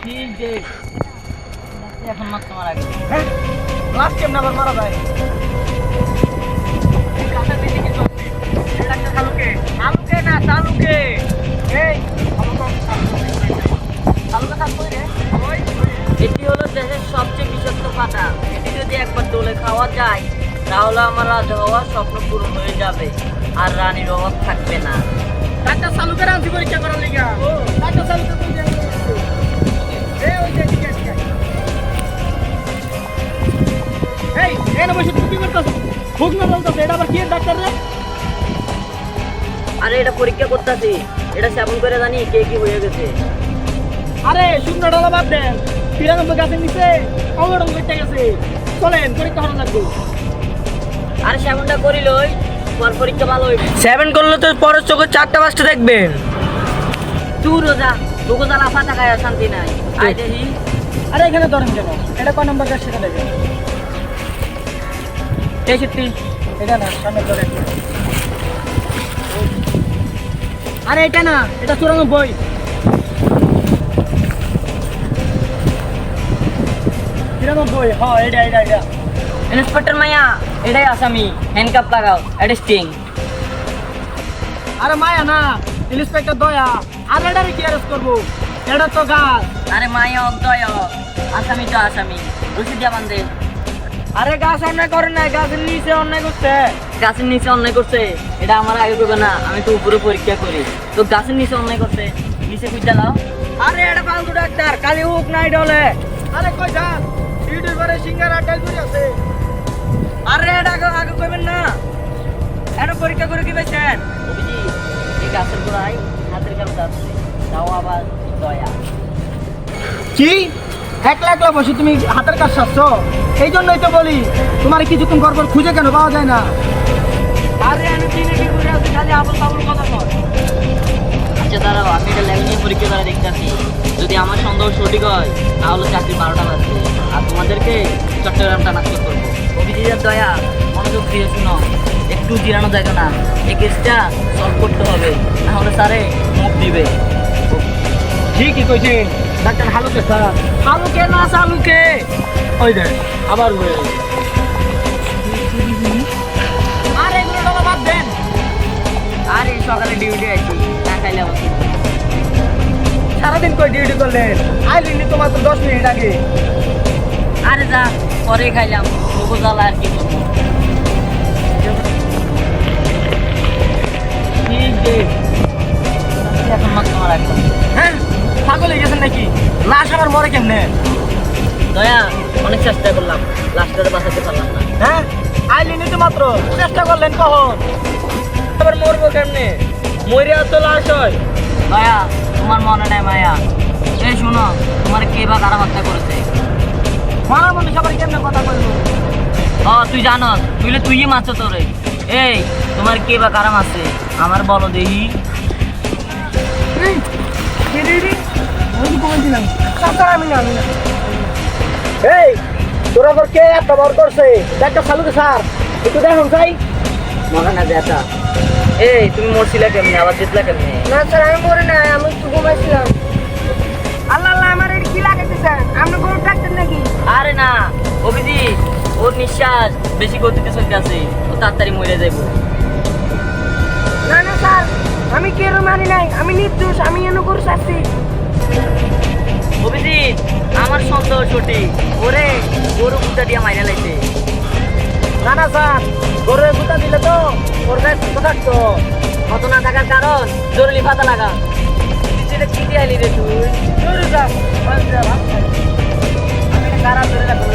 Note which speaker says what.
Speaker 1: ঠিক যে এখন মাত্র মারা গেছে।
Speaker 2: হ্যাঁ লাস্ট কেমন আবার মারা যায় এই কাঁচা দিদি কি চলছে এই ডাক্তার শালুকে শালুকে না শালুকে এই শালুকে থাকবো রে ওই
Speaker 1: এটি হলো দেশের সবচেয়ে বিষাক্ত পাতা। এটি যদি একবার দোলে খাওয়া যায় তাহলে আমার রাজা হওয়ার স্বপ্ন পূরণ হয়ে যাবে আর রানীর অভাব থাকবে না।
Speaker 2: ডাক্তার শালুকে রাঁধি পরীক্ষা করার লিগা ডাক্তার শালুকে কোন জায়গায় এই ওই যে ঠিক আছে এই এনে বসে তুই কি করতেছ ভুক না বলতেছ এটা আবার কি ডাক্তার রে
Speaker 1: আরে এটা পরীক্ষা করতেছি, এটা সেবন করে জানি কে কি হয়ে গেছে।
Speaker 2: আরে শুকনো ডালা বাদ দেন 93 গাছের নিচে অবরণ করতে গেছে চলেন পরীক্ষা করা লাগবে
Speaker 1: আর সেবনটা করিলই পর পরীক্ষা ভালো হইবে।
Speaker 2: 7 করলে তো পরের চোখে 4টা 5টা দেখবেন
Speaker 1: তুই রোজা তোকে জ্বালা ফাটা খায় শান্তি নাই। আয় দেখি।
Speaker 2: আরে এখানে ধরেন কেন এটা কোন নাম্বার গাছ সেটা দেখেন 63 এটা না সামনে ধরেন আরে এটা না এটা 94 93 হ্যাঁ এটা
Speaker 1: ইন্সপেক্টর মাইয়া এটাই আসামি, হ্যান্ডকাপ লাগাও, এটা স্টিং।
Speaker 2: আরে মায়া না ইন্সপেক্টর দয়া আর এটারে কি অ্যারেস্ট করব এটা তো গাছ
Speaker 1: আরে মাইয়া অন্তয় আসামি তো আসামি, রশিদ দিয়া বান্ধে।
Speaker 2: আরে গাছ অন্যায় করে না গাছের নিচে অন্যায় করছে
Speaker 1: গাছের নিচে অন্যায় করছে এটা আমার আগে করবে না, আমি তো উপরে পরীক্ষা করি। তো গাছের নিচে অন্যায় করছে নিচে খুঁজে দাও।
Speaker 2: আরে এটা ফালতু ডাক্তার কালি হুক নাই ডলে আরে কই যান ইউটিউব করে সিঙ্গার আটাই করে আছে আরে এটা আগে কইবেন না এটা পরীক্ষা করে কি পাইছেন
Speaker 1: অভিজি এই গাছের গোড়ায় হাতের কাছে যাচ্ছে, তাও আবার দয়া।
Speaker 2: কি একলা একলা বসে তুমি হাতের কাজ সারছ এই জন্যই তো বলি তোমার কিছুক্ষণ পর পর খুঁজে কেন পাওয়া যায় না আরে আমি কিনে কি করে আছি খালি আবল তাবল কথা কর
Speaker 1: আচ্ছা দাঁড়াও, আমি এটা ল্যাব নিয়ে পরীক্ষা করে দেখতেছি। যদি আমার সন্দেহ সঠিক হয় তাহলে চাকরি 12টা বাজবে আর তোমাদেরকে চট্টগ্রামটা নাচতে করবো। অভিজিতের দয়া মনোযোগ দিয়ে শুনো, একটু জিরানো যায় না, এই কেসটা সলভ করতে হবে, নাহলে স্যারে মুখ দিবে।
Speaker 2: ঠিকই কইছে ডাক্তার হালুকে স্যার হালুকে না সালুকে ওই দেখ আবার হয়ে গেছে আর এগুলো ডলা বাদ দেন
Speaker 1: আর এই সকালে ডিউটি আছি, না খাইলে আমার কি হবে?
Speaker 2: সারাদিন কই ডিউটি করলেন আইলিনি তো মাত্র 10 মিনিট আগে
Speaker 1: আরে যা পরে খাইলাম তবু জ্বালা আর কি করবো। ঠিক যে এখন মাত্র মারা গেল।
Speaker 2: হ্যাঁ পাগল হয়ে গেছেন নাকি লাশ আবার মরে কেমনে
Speaker 1: দয়া অনেক চেষ্টা করলাম, লাস্টটা বাঁচাতে পারলাম না।
Speaker 2: হ্যাঁ আইলিনি তো মাত্র চেষ্টা করলেন কখন আবার মরবো কেমনে মরিয়া তো লাশ হয়
Speaker 1: দয়া তোমার মনে নেই মায়া, এই শোনো তোমার কে বা কারা হত্যা করেছে?
Speaker 2: মারা মানুষ আবার কেমনে কথা বলবো
Speaker 1: তুই জানো তুই মারছো তোরে। এই তোমার কে বা কারা মারছে আমার বলো দেখি।
Speaker 2: এই তোরা আবার কে এত বড় করছে একটা সালুকে স্যার একটু দেখুন চাই
Speaker 1: মনে না যেটা। এই তুমি মরছিলা কেমনে আবার জিতলা কেমনে?
Speaker 2: না স্যার আমি মরে নাই আমি একটু ঘুমাইছিলাম আল্লাহ আল্লাহ আমার এটা কি লাগাইতেছেন আপনি গরু ডাক্তার নাকি
Speaker 1: আরে না অভিজিৎ, ওর নিঃশ্বাস বেশি গতিতে চলতে আছে, ও তাড়াতাড়ি মরে যাইব।
Speaker 2: না না স্যার আমি কেন মানি নাই আমি নির্দোষ আমি এনে গরু শাস্তি
Speaker 1: অভিজিৎ আমার সন্দেহ সঠিক, ওরে গরু কুটা দিয়া মাইনা লাইছে।
Speaker 2: না না স্যার গরুর গুতা দিলে তো ওর গায়ে সুস্থ থাকতো
Speaker 1: কত না থাকার কারণ জরুরি ফাতা লাগা। সেটা কি দিয়ে আইলি রে তুই?
Speaker 2: জরুরি স্যার আমি কারা ধরে রাখবো